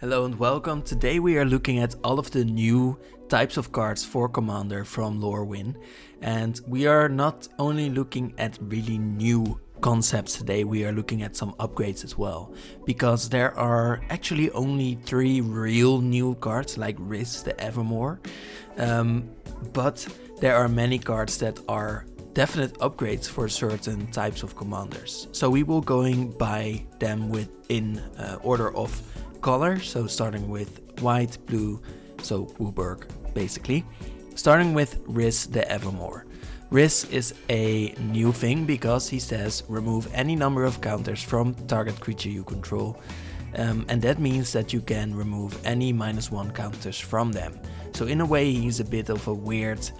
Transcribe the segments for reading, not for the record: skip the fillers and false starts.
Hello and welcome. Today we are looking at all of the new types of cards for Commander from Lorwyn. And we are not only looking at really new concepts today, we are looking at some upgrades as well. Because there are actually only 3 real new cards like Rhys, the Evermore. But there are many cards that are definite upgrades for certain types of commanders. So we will going by them in order of color, so starting with white, blue, so Wooburg basically. Starting with Rhys the Evermore. Rhys is a new thing because he says remove any number of counters from target creature you control. And that means that you can remove any -1 counters from them. So in a way he's a bit of a weird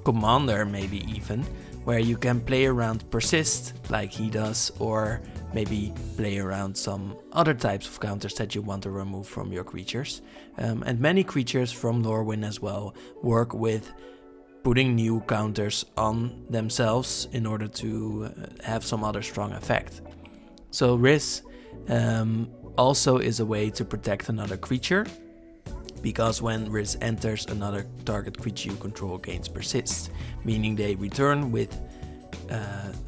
commander, maybe even, where you can play around persist like he does, or maybe play around some other types of counters that you want to remove from your creatures. And many creatures from Lorwyn as well work with putting new counters on themselves in order to have some other strong effect. So Rhys also is a way to protect another creature, because when Rhys enters, another target creature you control gains persist, meaning they return with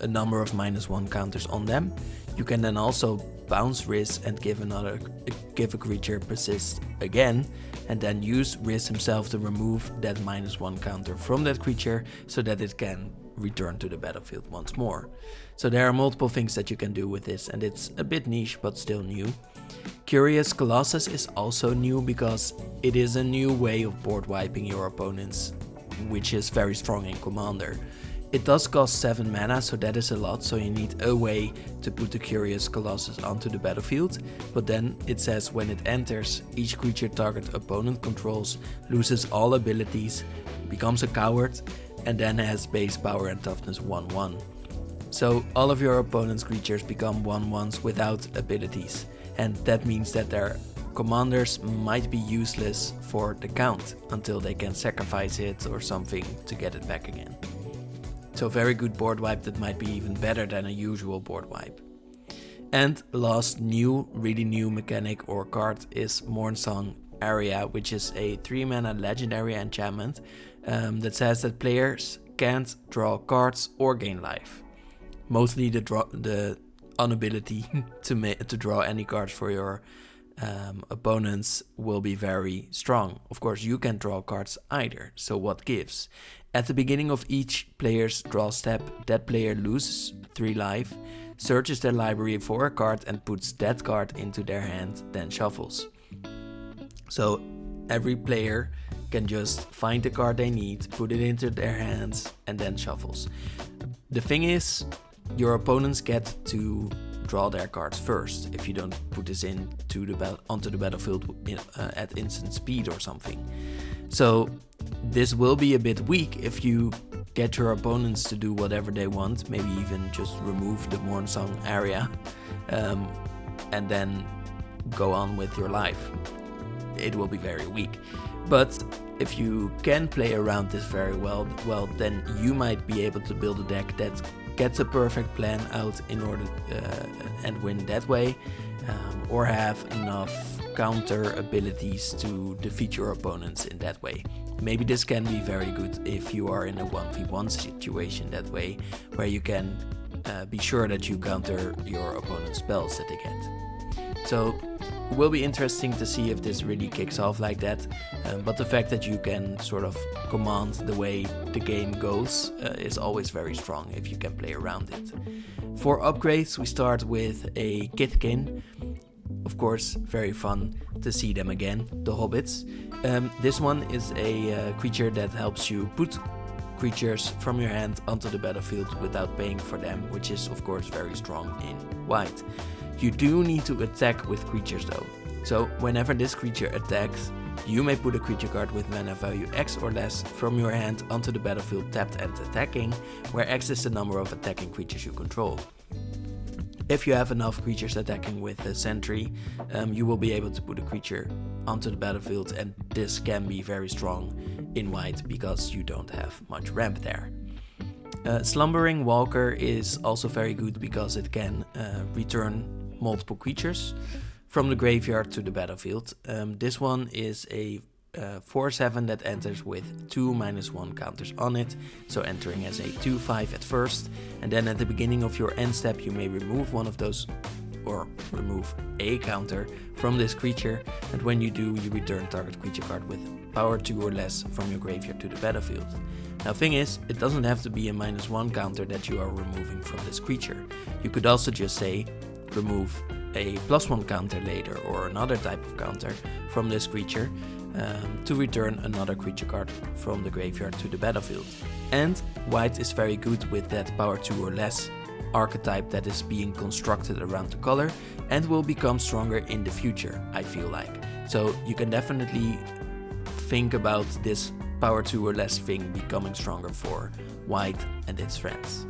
a number of -1 counters on them. You can then also bounce Rhys and give a creature persist again, and then use Rhys himself to remove that -1 counter from that creature so that it can return to the battlefield once more. So there are multiple things that you can do with this, and it's a bit niche but still new. Curious Colossus is also new because it is a new way of board wiping your opponents, which is very strong in Commander. It does cost 7 mana, so that is a lot, so you need a way to put the Curious Colossus onto the battlefield. But then it says when it enters, each creature target opponent controls loses all abilities, becomes a coward, and then has base power and toughness 1/1. So all of your opponent's creatures become 1/1s without abilities, and that means that their commanders might be useless for the count until they can sacrifice it or something to get it back again. So very good board wipe that might be even better than a usual board wipe. And last really new mechanic or card is Mornsong Aria, which is a 3 mana legendary enchantment that says that players can't draw cards or gain life. Mostly the inability to draw any cards for your opponents will be very strong. Of course, you can draw cards either, so what gives? At the beginning of each player's draw step, that player loses 3 life, searches their library for a card and puts that card into their hand, then shuffles. So every player can just find the card they need, put it into their hands, and then shuffles. The thing is, your opponents get to draw their cards first if you don't put this onto the battlefield at instant speed or something. So this will be a bit weak if you get your opponents to do whatever they want, maybe even just remove the Mornsong Aria and then go on with your life. It will be very weak. But if you can play around this very well, then you might be able to build a deck that gets a perfect plan out in order and win that way, or have enough counter abilities to defeat your opponents in that way. Maybe this can be very good if you are in a 1v1 situation that way, where you can be sure that you counter your opponent's spells that they get. So it will be interesting to see if this really kicks off like that, but the fact that you can sort of command the way the game goes is always very strong if you can play around it. For upgrades, we start with a Kitkin. Of course, very fun to see them again, the Hobbits. This one is a creature that helps you put creatures from your hand onto the battlefield without paying for them, which is of course very strong in white. You do need to attack with creatures though. So whenever this creature attacks, you may put a creature card with mana value X or less from your hand onto the battlefield tapped and attacking, where X is the number of attacking creatures you control. If you have enough creatures attacking with the Sentry, you will be able to put a creature onto the battlefield, and this can be very strong in white because you don't have much ramp there. Slumbering Walker is also very good because it can return multiple creatures. from the graveyard to the battlefield. This one is a 4/7 that enters with 2 -1 counters on it, so entering as a 2/5 at first, and then at the beginning of your end step you may remove one of those, or remove a counter from this creature, and when you do, you return target creature card with power 2 or less from your graveyard to the battlefield. Now thing is, it doesn't have to be a -1 counter that you are removing from this creature. You could also just say, remove a +1 counter later, or another type of counter from this creature, to return another creature card from the graveyard to the battlefield. And white is very good with that power 2 or less archetype that is being constructed around the color and will become stronger in the future, I feel like. So you can definitely think about this power 2 or less thing becoming stronger for white and its friends.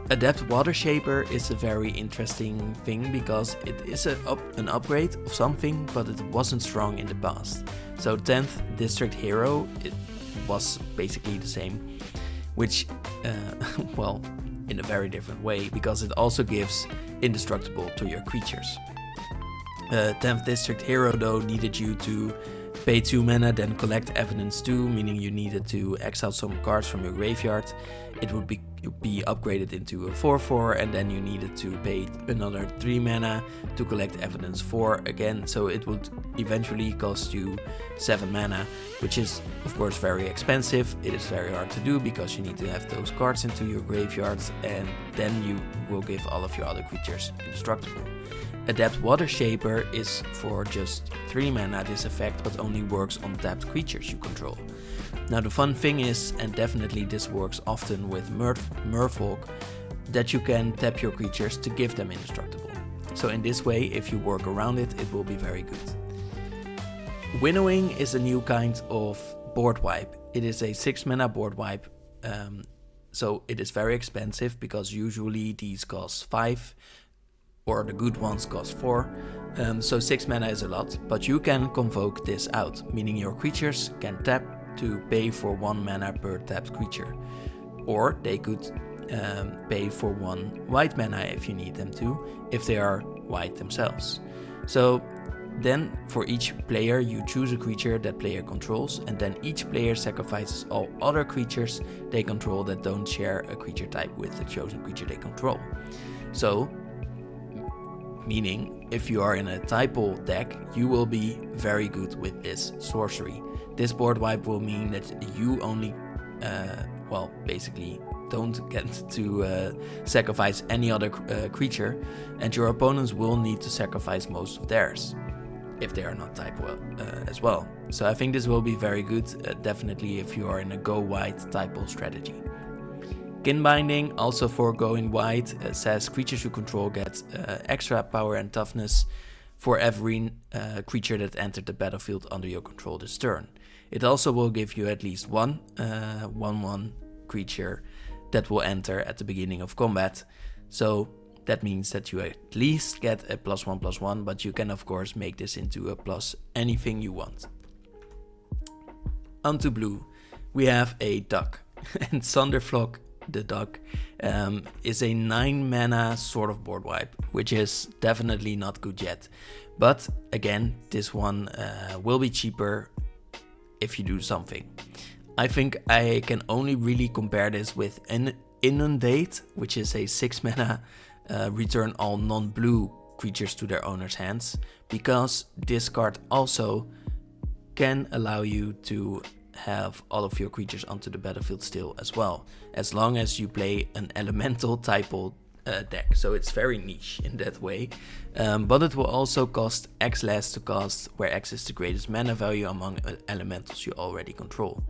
Adept Watershaper is a very interesting thing because it is an upgrade of something, but it wasn't strong in the past. So 10th District Hero, it was basically the same, which, well, in a very different way, because it also gives indestructible to your creatures. 10th District Hero though needed you to pay 2 mana, then collect Evidence 2, meaning you needed to exile some cards from your graveyard. It would be upgraded into a 4/4, and then you needed to pay another 3 mana to collect Evidence 4 again, so it would eventually cost you 7 mana, which is of course very expensive. It is very hard to do because you need to have those cards into your graveyards, and then you will give all of your other creatures indestructible. Adept Watershaper is for just 3 mana this effect, but only works on tapped creatures you control. Now the fun thing is, and definitely this works often with Merfolk, that you can tap your creatures to give them indestructible. So in this way, if you work around it, it will be very good. Winnowing is a new kind of board wipe. It is a 6 mana board wipe, so it is very expensive because usually these cost 5, or the good ones cost 4, so 6 mana is a lot, but you can convoke this out, meaning your creatures can tap to pay for 1 mana per tapped creature, or they could pay for 1 white mana if you need them to, if they are white themselves. So then for each player you choose a creature that player controls, and then each player sacrifices all other creatures they control that don't share a creature type with the chosen creature they control. So meaning, if you are in a typo deck, you will be very good with this sorcery. This board wipe will mean that you only, well, basically don't get to sacrifice any other creature, and your opponents will need to sacrifice most of theirs, if they are not typo as well. So I think this will be very good, definitely if you are in a go white typo strategy. Kinbinding, also for going white, says creatures you control get extra power and toughness for every creature that entered the battlefield under your control this turn. It also will give you at least one 1/1 creature that will enter at the beginning of combat. So that means that you at least get a +1/+1, but you can of course make this into a plus anything you want. Onto blue, we have a duck, and Sunderflock, the duck, is a 9 mana sort of board wipe, which is definitely not good yet. But again, this one will be cheaper if you do something. I think I can only really compare this with Inundate, which is a 6 mana return all non-blue creatures to their owner's hands, because this card also can allow you to have all of your creatures onto the battlefield still as well, as long as you play an elemental typo deck. So it's very niche in that way, but it will also cost X less to cast, where X is the greatest mana value among elementals you already control.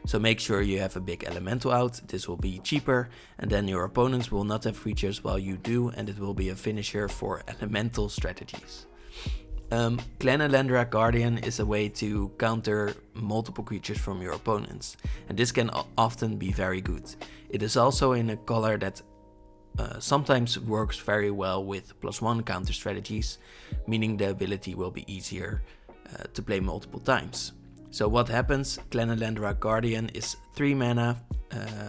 So make sure you have a big elemental out, this will be cheaper, and then your opponents will not have creatures while you do, and it will be a finisher for elemental strategies. Glen Elendra Guardian is a way to counter multiple creatures from your opponents, and this can often be very good. It is also in a color that sometimes works very well with +1 counter strategies, meaning the ability will be easier to play multiple times. So what happens? Glen Elendra Guardian is 3 mana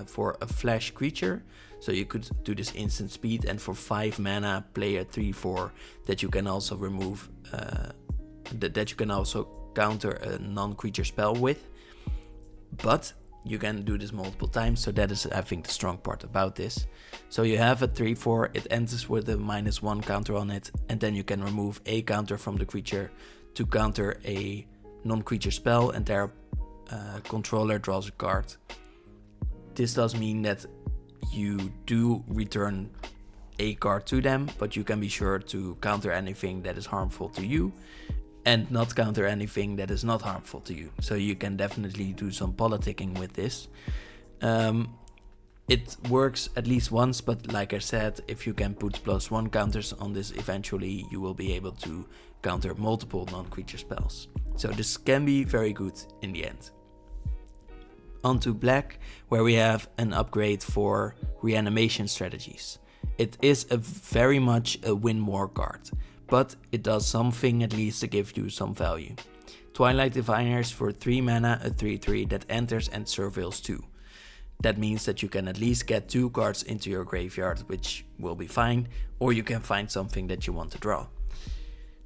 for a flash creature, so you could do this instant speed, and for 5 mana play a 3/4 that you can also remove that you can also counter a non-creature spell with, but you can do this multiple times, so that is, I think, the strong part about this. So you have a 3/4, it enters with a -1 counter on it, and then you can remove a counter from the creature to counter a non-creature spell, and their controller draws a card. This does mean that you do return a card to them, but you can be sure to counter anything that is harmful to you and not counter anything that is not harmful to you. So you can definitely do some politicking with this. It works at least once, but like I said, if you can put +1 counters on this, eventually you will be able to counter multiple non-creature spells. So this can be very good in the end. Onto black, where we have an upgrade for reanimation strategies. It is very much a win more card, but it does something at least to give you some value. Twilight Diviner is for 3 mana, a 3/3 that enters and surveils 2. That means that you can at least get 2 cards into your graveyard, which will be fine, or you can find something that you want to draw.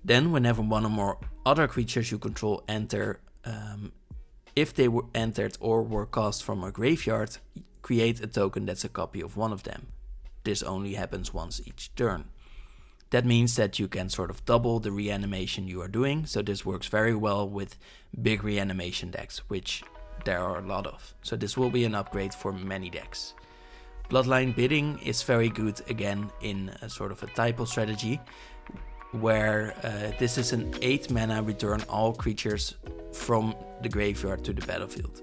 Then whenever one or more other creatures you control enter, if they were entered or were cast from a graveyard, create a token that's a copy of one of them. This only happens once each turn. That means that you can sort of double the reanimation you are doing, so this works very well with big reanimation decks, which there are a lot of. So this will be an upgrade for many decks. Bloodline Bidding is very good again in a sort of a typo strategy, where this is an 8 mana return all creatures from the graveyard to the battlefield.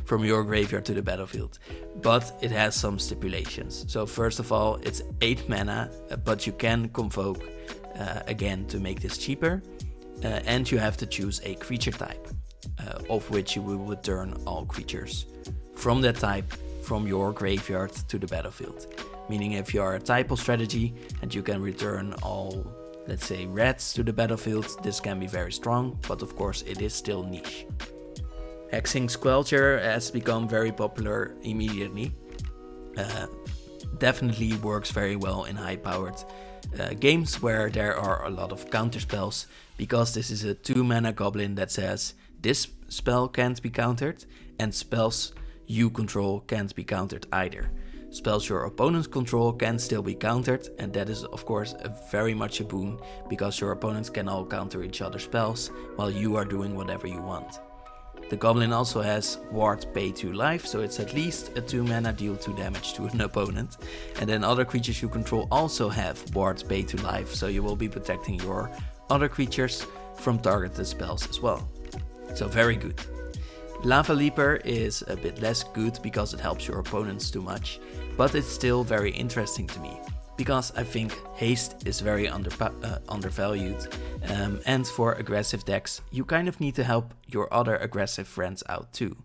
From your graveyard to the battlefield. But it has some stipulations. So first of all, it's 8 mana, but you can convoke again to make this cheaper. And you have to choose a creature type, of which you will return all creatures from that type from your graveyard to the battlefield. Meaning if you are a typo strategy and you can return all, let's say, reds to the battlefield, this can be very strong, but of course it is still niche. Hexing Squelcher has become very popular immediately. Definitely works very well in high-powered games where there are a lot of counter spells, because this is a 2 mana goblin that says this spell can't be countered, and spells you control can't be countered either. Spells your opponents control can still be countered, and that is of course very much a boon, because your opponents can all counter each other's spells while you are doing whatever you want. The goblin also has Ward pay 2 life, so it's at least a 2 mana deal 2 damage to an opponent. And then other creatures you control also have Ward pay 2 life, so you will be protecting your other creatures from targeted spells as well. So very good. Lavaleaper is a bit less good because it helps your opponents too much, but it's still very interesting to me, because I think haste is very undervalued, and for aggressive decks you kind of need to help your other aggressive friends out too.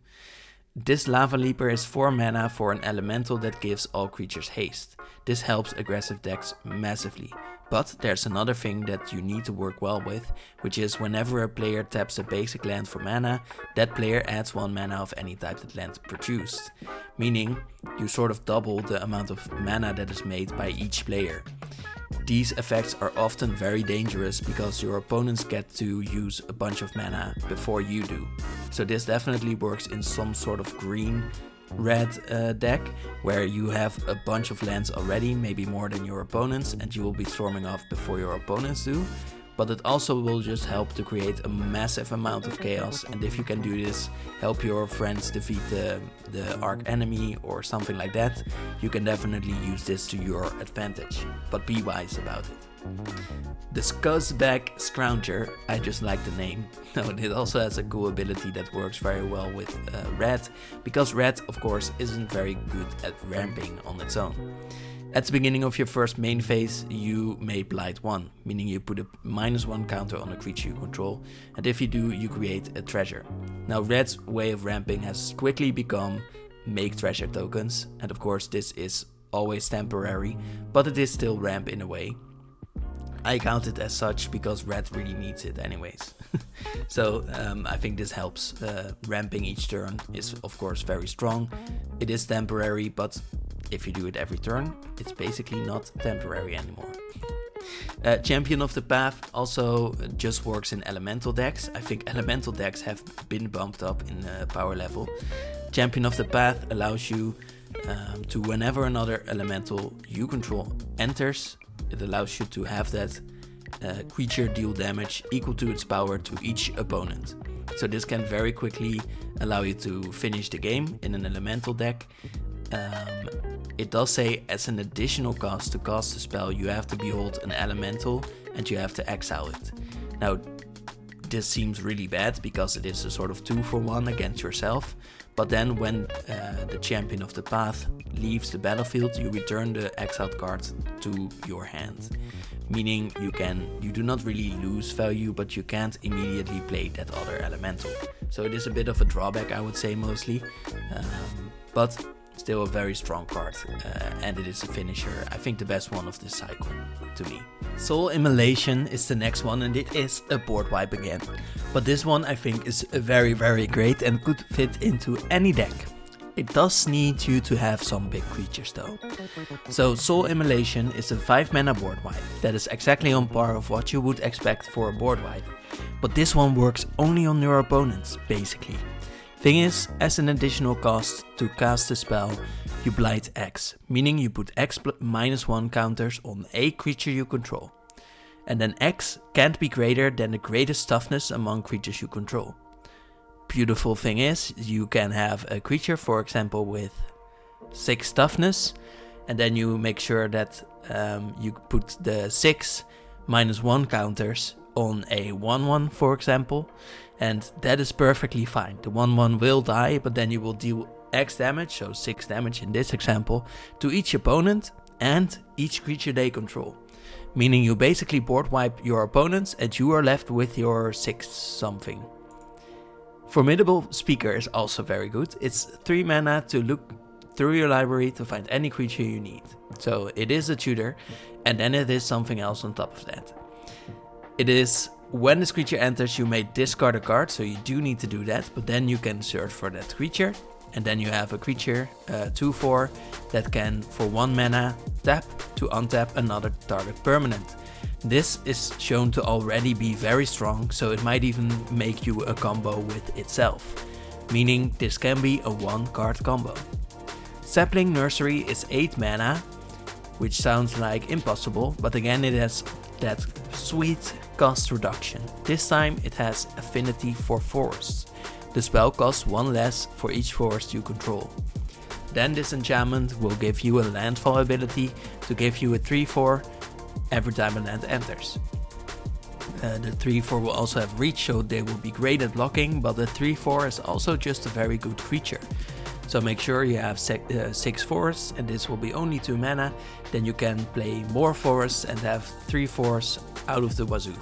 This Lavaleaper is 4 mana for an elemental that gives all creatures haste. This helps aggressive decks massively. But there's another thing that you need to work well with, which is whenever a player taps a basic land for mana, that player adds 1 mana of any type that land produced. Meaning, you sort of double the amount of mana that is made by each player. These effects are often very dangerous because your opponents get to use a bunch of mana before you do. So this definitely works in some sort of green-red deck, where you have a bunch of lands already, maybe more than your opponents, and you will be storming off before your opponents do. But it also will just help to create a massive amount of chaos, and if you can do this, help your friends defeat the arch enemy or something like that, you can definitely use this to your advantage, but be wise about it. The Scuzzback Scrounger, I just like the name. It also has a cool ability that works very well with red, because red of course isn't very good at ramping on its own. At the beginning of your first main phase, you may blight 1, meaning you put a -1 counter on a creature you control, and if you do, you create a treasure. Now red's way of ramping has quickly become make treasure tokens, and of course this is always temporary, but it is still ramp in a way. I count it as such because red really needs it anyways. So I think this helps. Ramping each turn is of course very strong. It is temporary, but if you do it every turn, it's basically not temporary anymore. Champion of the Path also just works in elemental decks. I think elemental decks have been bumped up in power level. Champion of the Path allows you to, whenever another elemental you control enters, it allows you to have that creature deal damage equal to its power to each opponent. So this can very quickly allow you to finish the game in an elemental deck. It does say as an additional cost to cast the spell you have to behold an elemental and you have to exile it. Now this seems really bad because it is a sort of 2-for-1 against yourself, but then when the Champion of the Path leaves the battlefield, you return the exiled card to your hand. Meaning you do not really lose value, but you can't immediately play that other elemental. So it is a bit of a drawback, I would say, mostly, but still a very strong card, and it is a finisher. I think the best one of this cycle, to me. Soul Immolation is the next one, and it is a board wipe again. But this one I think is very, very great and could fit into any deck. It does need you to have some big creatures though. So Soul Immolation is a 5-mana board wipe. That is exactly on par of what you would expect for a board wipe. But this one works only on your opponents, basically. Thing is, as an additional cost to cast the spell, you blight X, meaning you put X -1 counters on a creature you control. And then X can't be greater than the greatest toughness among creatures you control. Beautiful thing is, you can have a creature, for example, with 6 toughness, and then you make sure that you put the 6 -1 counters on a 1/1, for example, and that is perfectly fine. The 1/1 will die, but then you will deal X damage, so 6 damage in this example, to each opponent and each creature they control. Meaning you basically board wipe your opponents and you are left with your 6 something. Formidable Speaker is also very good. It's 3 mana to look through your library to find any creature you need. So it is a tutor, and then it is something else on top of that. It is when this creature enters you may discard a card, so you do need to do that, but then you can search for that creature, and then you have a creature, 2/4, that can for 1 mana tap to untap another target permanent. This is shown to already be very strong, so it might even make you a combo with itself, meaning this can be a 1-card combo. Sapling Nursery is 8 mana, which sounds like impossible, but again it has that sweet cost reduction. This time it has affinity for forests. The spell costs 1 less for each forest you control. Then this enchantment will give you a landfall ability to give you a 3/4 every time a land enters. The 3/4 will also have reach, so they will be great at blocking, but the 3/4 is also just a very good creature. So make sure you have 6 forests, and this will be only 2 mana, then you can play more forests and have 3/4 out of the wazoo.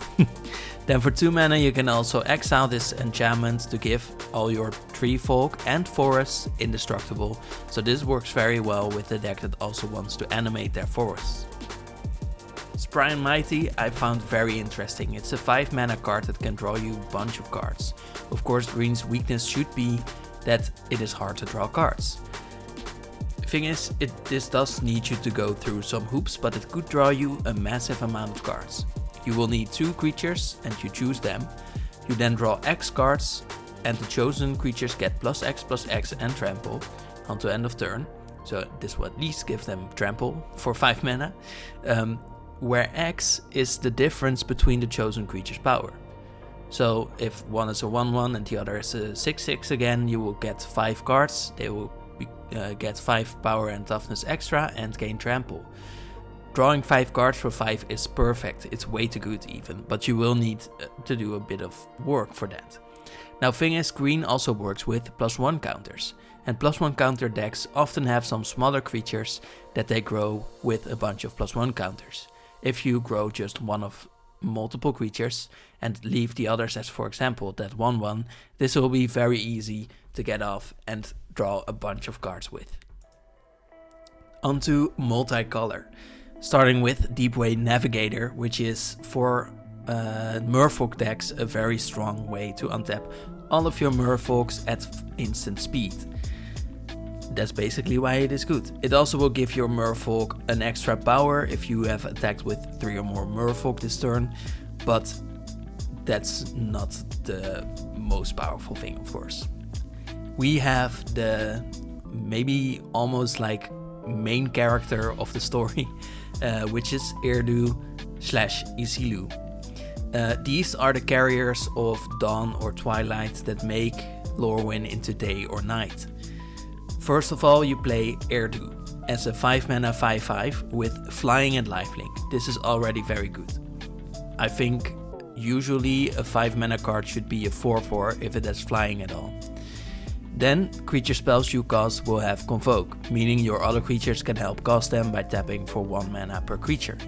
Then for 2 mana you can also exile this enchantment to give all your tree folk and forests indestructible, so this works very well with the deck that also wants to animate their forests. Spry and Mighty I found very interesting. It's a 5 mana card that can draw you a bunch of cards. Of course, green's weakness should be that it is hard to draw cards. Thing is, this does need you to go through some hoops, but it could draw you a massive amount of cards. You will need 2 creatures and you choose them. You then draw X cards and the chosen creatures get +X and trample until end of turn. So this will at least give them trample for 5 mana. Where X is the difference between the chosen creature's power. So if one is a 1/1 and the other is a 6/6 again, you will get 5 cards. They will get 5 power and toughness extra and gain trample. Drawing 5 cards for 5 is perfect. It's way too good even, but you will need to do a bit of work for that. Now thing is, green also works with +1 counters. And +1 counter decks often have some smaller creatures that they grow with a bunch of +1 counters. If you grow just one of multiple creatures and leave the others as, for example, that 1/1, this will be very easy to get off and draw a bunch of cards with. Onto multicolor, starting with Deepway Navigator, which is for Merfolk decks a very strong way to untap all of your Merfolks at instant speed. that's basically why it is good. It also will give your Merfolk an extra power if you have attacked with 3 or more Merfolk this turn, but that's not the most powerful thing, of course. We have the maybe almost like main character of the story, which is Eirdu / Isilu. These are the carriers of dawn or twilight that make Lorwyn into day or night. First of all, you play Eirdu as a 5 mana 5/5 with flying and lifelink. This is already very good. I think usually a 5 mana card should be a 4/4 if it has flying at all. Then creature spells you cast will have Convoke, meaning your other creatures can help cast them by tapping for 1 mana per creature.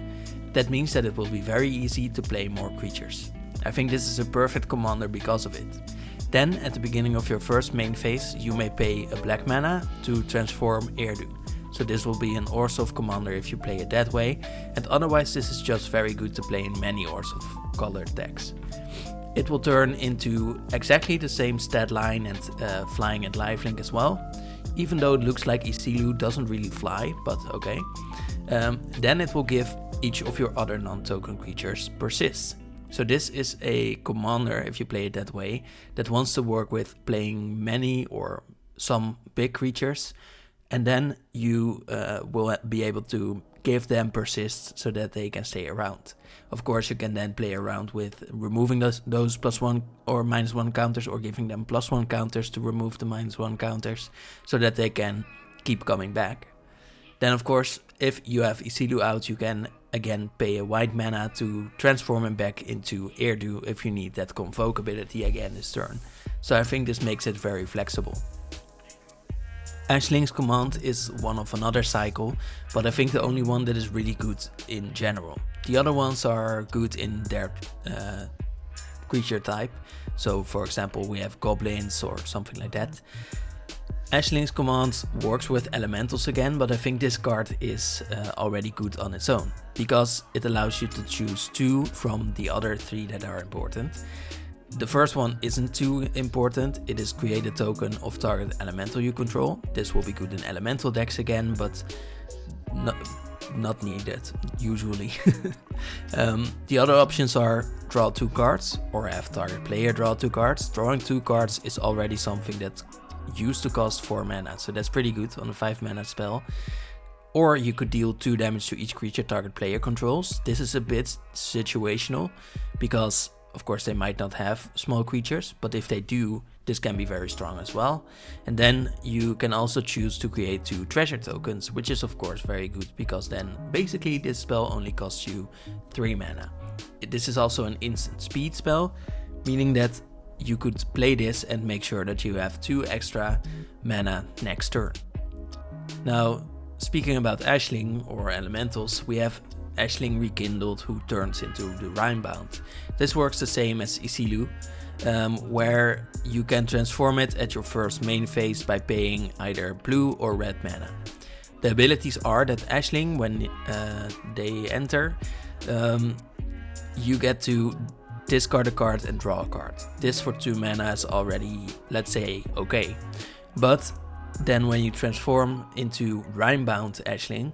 That means that it will be very easy to play more creatures. I think this is a perfect commander because of it. Then at the beginning of your first main phase you may pay a black mana to transform Eirdu. So this will be an Orzhov commander if you play it that way, and otherwise this is just very good to play in many Orzhov colored decks. It will turn into exactly the same stat line and flying and lifelink as well, even though it looks like Isilu doesn't really fly, but okay. Then it will give each of your other non-token creatures persist. So this is a commander, if you play it that way, that wants to work with playing many or some big creatures, and then you will be able to give them persist so that they can stay around. Of course, you can then play around with removing those +1 or -1 counters, or giving them +1 counters to remove the -1 counters so that they can keep coming back. Then of course, if you have Isilu out, you can again pay a white mana to transform him back into Eirdu if you need that Convoke ability again this turn. So I think this makes it very flexible. Ashling's command is one of another cycle, but I think the only one that is really good in general. The other ones are good in their creature type. So for example, we have goblins or something like that. Ashling's command works with elementals again, but I think this card is already good on its own, because it allows you to choose 2 from the other 3 that are important. The first one isn't too important. It is create a token of target elemental you control. This will be good in elemental decks again, but not needed usually. The other options are draw 2 cards or have target player draw 2 cards. Drawing 2 cards is already something that used to cost 4 mana, so that's pretty good on a 5 mana spell. Or you could deal 2 damage to each creature target player controls. This is a bit situational, because of course they might not have small creatures, but if they do, this can be very strong as well. And then you can also choose to create 2 treasure tokens, which is of course very good, because then basically this spell only costs you 3 mana. This is also an instant speed spell, meaning that you could play this and make sure that you have 2 extra mana next turn. Now, speaking about Ashling or elementals, we have Ashling Rekindled, who turns into the Rimebound. This works the same as Isilu, where you can transform it at your first main phase by paying either blue or red mana. The abilities are that Ashling, when they enter, you get to discard a card and draw a card. This for 2 mana is already, let's say, okay. But then when you transform into Rimebound Ashling,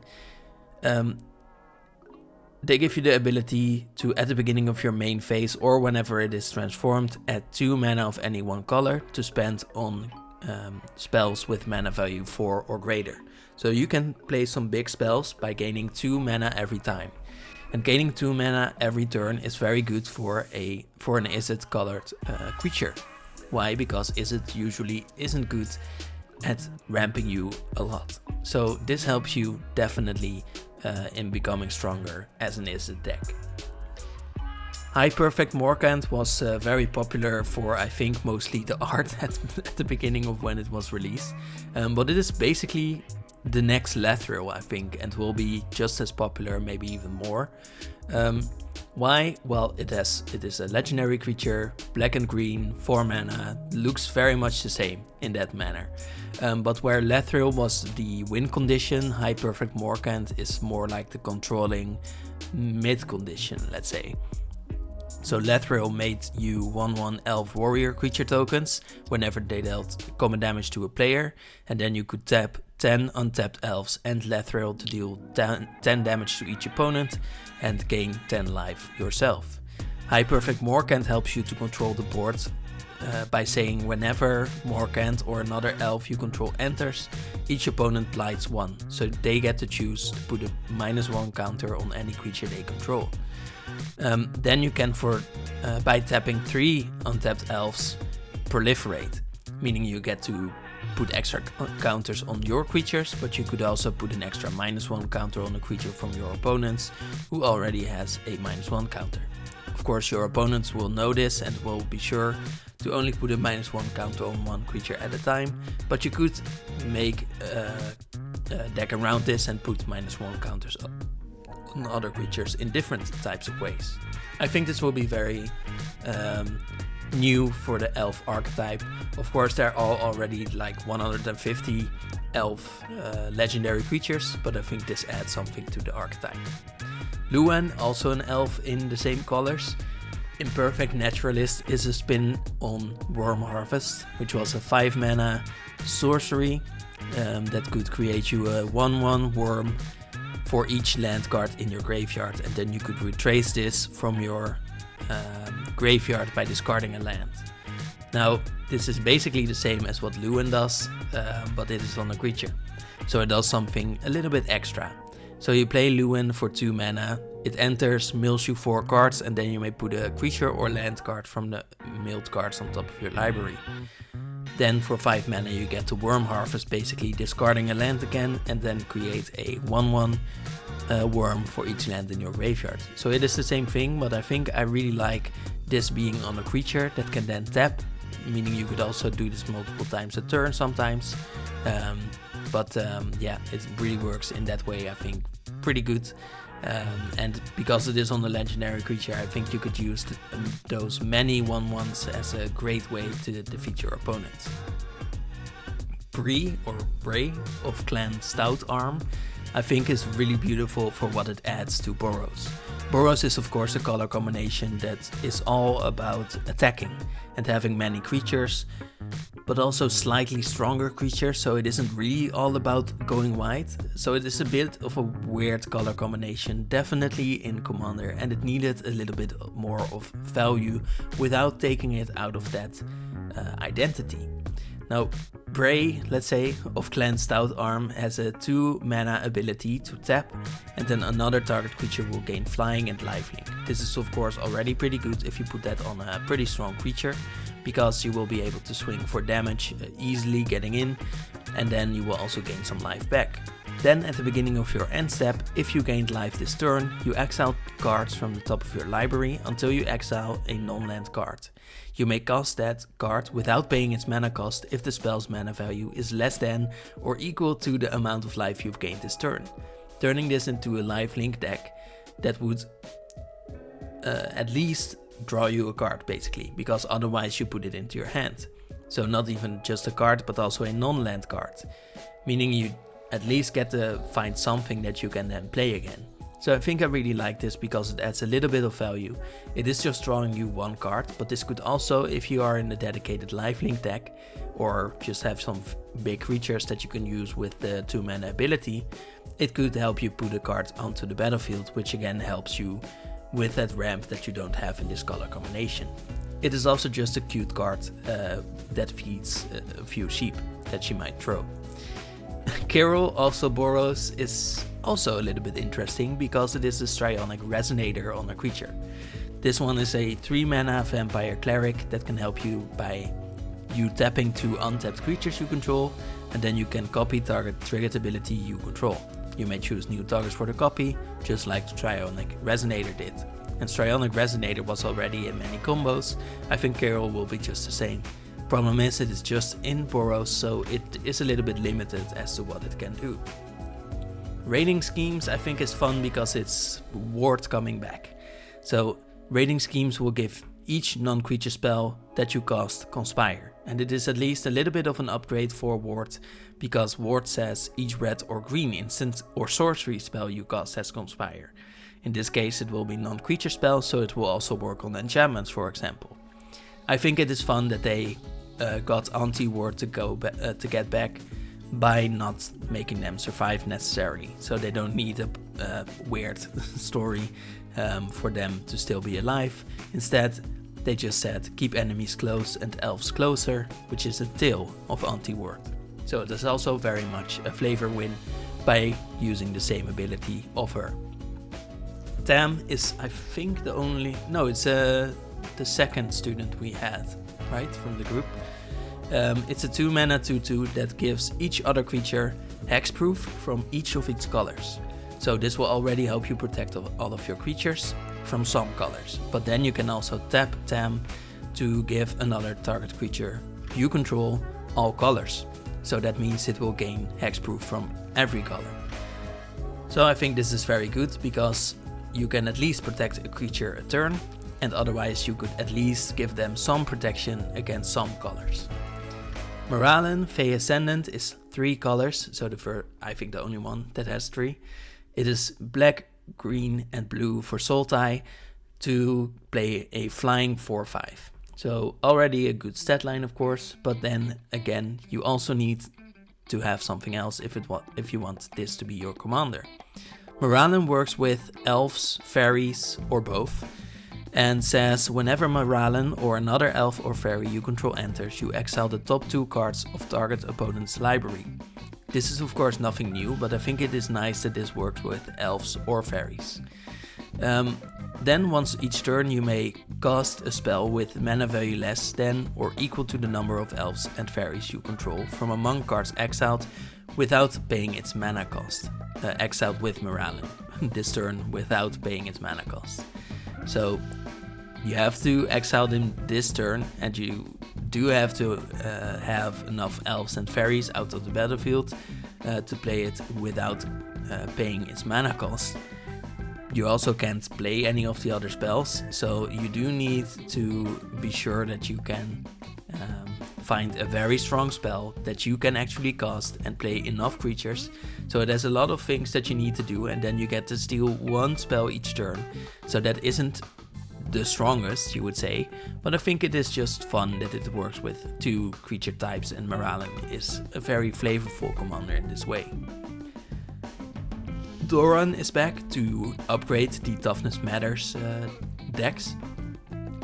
they give you the ability to, at the beginning of your main phase or whenever it is transformed, add 2 mana of any one color to spend on spells with mana value 4 or greater. So you can play some big spells by gaining 2 mana every time. And gaining 2 mana every turn is very good for an Izzet colored creature. Why? Because Izzet usually isn't good at ramping you a lot. So this helps you definitely in becoming stronger as an Izzet deck. High Perfect Morkant was very popular for, I think, mostly the art at the beginning of when it was released. But it is basically the next Lathril, I think, and will be just as popular, maybe even more. Why? Well, it is a legendary creature, black and green, 4 mana, looks very much the same in that manner. But where Lathril was the win condition, High Perfect Morkant is more like the controlling mid condition, let's say. So Lathril made you 1/1 elf warrior creature tokens whenever they dealt common damage to a player, and then you could tap 10 untapped elves and Lathril to deal 10 damage to each opponent and gain 10 life yourself. High Perfect Morkant helps you to control the board by saying whenever Morkant or another elf you control enters, each opponent blights 1, so they get to choose to put a -1 counter on any creature they control. Then you can, by tapping 3 untapped elves, proliferate, meaning you get to put extra counters on your creatures, but you could also put an extra -1 counter on a creature from your opponents who already has a -1 counter. Of course, your opponents will know this and will be sure to only put a -1 counter on one creature at a time, but you could make a deck around this and put -1 counters on other creatures in different types of ways. I think this will be very new for the elf archetype. Of course, there are already like 150 elf legendary creatures, but I think this adds something to the archetype. Lorwyn, also an elf in the same colors. Imperfect Naturalist is a spin on Worm Harvest, which was a 5 mana sorcery that could create you a 1/1 worm for each land card in your graveyard, and then you could retrace this from your graveyard by discarding a land. Now, this is basically the same as what Lorwyn does, but it is on a creature, so it does something a little bit extra. So you play Lorwyn for 2 mana, it enters, mills you 4 cards, and then you may put a creature or land card from the milled cards on top of your library. Then for 5 mana you get to Worm Harvest, basically discarding a land again, and then create a 1/1 worm for each land in your graveyard. So it is the same thing, but I think I really like this being on a creature that can then tap, meaning you could also do this multiple times a turn sometimes. Yeah, it really works in that way, I think pretty good. And because it is on a legendary creature, I think you could use those many 1/1s as a great way to defeat your opponents. Bre of Clan Stoutarm, I think is really beautiful for what it adds to Boros. Boros is of course a color combination that is all about attacking and having many creatures, but also slightly stronger creatures, so it isn't really all about going wide. So it is a bit of a weird color combination, definitely in Commander, and it needed a little bit more of value without taking it out of that identity. Now, Bre, let's say, of Clan Stoutarm has a 2 mana ability to tap, and then another target creature will gain flying and lifelink. This is of course already pretty good if you put that on a pretty strong creature, because you will be able to swing for damage easily getting in, and then you will also gain some life back. Then at the beginning of your end step, if you gained life this turn, you exile cards from the top of your library until you exile a non-land card. You may cast that card without paying its mana cost if the spell's mana value is less than or equal to the amount of life you've gained this turn, turning this into a lifelink deck that would at least draw you a card basically, because otherwise you put it into your hand. So not even just a card, but also a non-land card, meaning you at least get to find something that you can then play again. So I think I really like this because it adds a little bit of value. It is just drawing you 1 card, but this could also, if you are in a dedicated lifelink deck, or just have some big creatures that you can use with the 2 mana ability, it could help you put a card onto the battlefield, which again helps you with that ramp that you don't have in this color combination. It is also just a cute card that feeds a few sheep that she might throw. Carol, also Boros, is also a little bit interesting because it is a Strionic Resonator on a creature. This one is a 3 mana vampire cleric that can help you by you tapping 2 untapped creatures you control, and then you can copy target triggered ability you control. You may choose new targets for the copy, just like the Strionic Resonator did. And Strionic Resonator was already in many combos. I think Carol will be just the same. Problem is, it is just in Boros, so it is a little bit limited as to what it can do. Raiding Schemes I think is fun because it's Ward coming back. So Raiding Schemes will give each non-creature spell that you cast Conspire, and it is at least a little bit of an upgrade for Ward, because Ward says each red or green instant or sorcery spell you cast has Conspire. In this case it will be non-creature spells, so it will also work on enchantments, for example. I think it is fun that they got anti-ward to get back by not making them survive necessarily, so they don't need a weird story for them to still be alive. Instead, they just said keep enemies close and elves closer, which is a tail of anti-ward. So it is also very much a flavor win by using the same ability of her. Tam is, I think, it's the second student we had, right, from the group. It's a 2-mana 2/2 that gives each other creature hexproof from each of its colors. So this will already help you protect all of your creatures from some colors. But then you can also tap Tam to give another target creature you control all colors. So that means it will gain hexproof from every color. So I think this is very good because you can at least protect a creature a turn, and otherwise you could at least give them some protection against some colors. Moralen, Fae Ascendant, is 3 colors, so I think the only one that has 3. It is black, green and blue for Sultai to play a flying 4/5. So already a good stat line, of course, but then again you also need to have something else if you want this to be your commander. Moralen works with elves, fairies or both, and says whenever Moralen or another elf or fairy you control enters, you exile the top 2 cards of target opponent's library. This is of course nothing new, but I think it is nice that this works with elves or fairies. Then once each turn you may cast a spell with mana value less than or equal to the number of elves and fairies you control from among cards exiled without paying its mana cost. Exiled with Moralen, this turn without paying its mana cost. So you have to exile them this turn, and you do have to have enough elves and fairies out of the battlefield to play it without paying its mana cost. You also can't play any of the other spells, so you do need to be sure that you can find a very strong spell that you can actually cast and play enough creatures. So there's a lot of things that you need to do, and then you get to steal 1 spell each turn. So that isn't the strongest, you would say, but I think it is just fun that it works with 2 creature types, and Moralen is a very flavorful commander in this way. Doran is back to upgrade the Toughness Matters decks.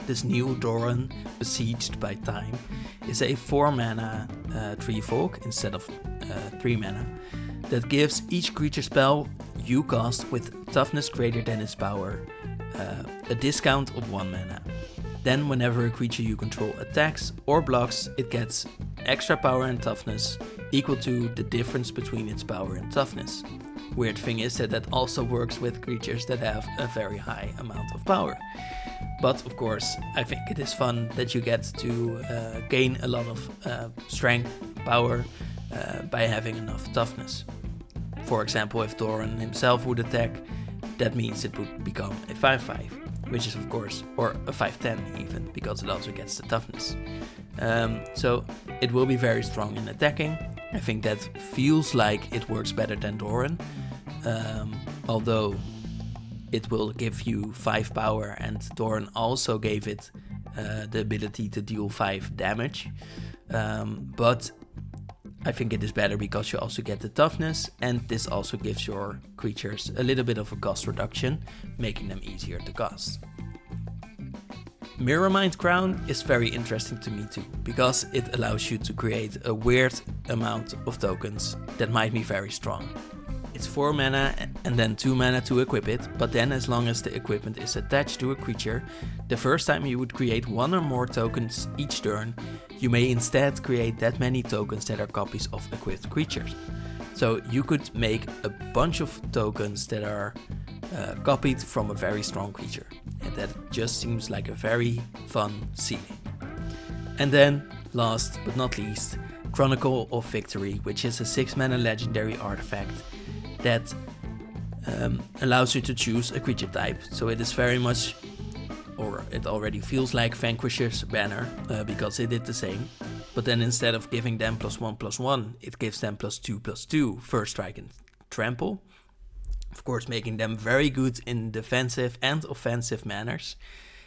This new Doran, Besieged by Time, is a 4-mana 3-folk instead of 3 mana that gives each creature spell you cast with toughness greater than its power a discount of 1 mana. Then whenever a creature you control attacks or blocks, it gets extra power and toughness equal to the difference between its power and toughness. Weird thing is that also works with creatures that have a very high amount of power. But of course, I think it is fun that you get to gain a lot of strength, power by having enough toughness. For example, if Doran himself would attack, that means it would become a 5/5, which is of course, or a 5/10 even, because it also gets the toughness. So it will be very strong in attacking. I think that feels like it works better than Doran, although it will give you 5 power, and Doran also gave it the ability to deal 5 damage. But I think it is better because you also get the toughness, and this also gives your creatures a little bit of a cost reduction, making them easier to cast. Mirrormind Crown is very interesting to me too, because it allows you to create a weird amount of tokens that might be very strong. It's 4 mana and then 2 mana to equip it, but then as long as the equipment is attached to a creature, the first time you would create 1 or more tokens each turn, you may instead create that many tokens that are copies of equipped creatures. So you could make a bunch of tokens that are copied from a very strong creature, and that just seems like a very fun ceiling. And then, last but not least, Chronicle of Victory, which is a 6 mana legendary artifact that allows you to choose a creature type. So it is very much, or it already feels like Vanquisher's banner, because it did the same. But then instead of giving them +1/+1, it gives them +2/+2 first strike and trample. of course making them very good in defensive and offensive manners.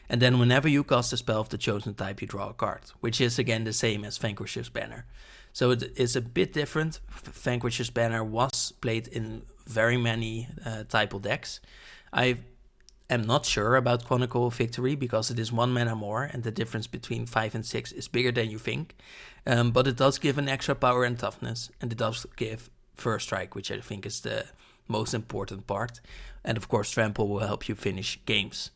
And then whenever you cast a spell of the chosen type, you draw a card, which is again the same as Vanquisher's Banner. So it is a bit different. Vanquisher's Banner was played in very many typal decks. I am not sure about Chronicle of Victory because it is 1 mana more and the difference between 5 and 6 is bigger than you think. But it does give an extra power and toughness, and it does give First Strike, which I think is the most important part. And of course, Trample will help you finish games.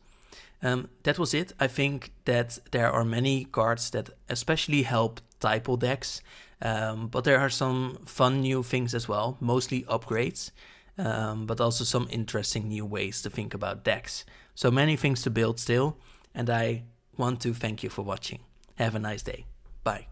That was it. I think that there are many cards that especially help typal decks, but there are some fun new things as well, mostly upgrades, but also some interesting new ways to think about decks. So many things to build still, and I want to thank you for watching. Have a nice day. Bye.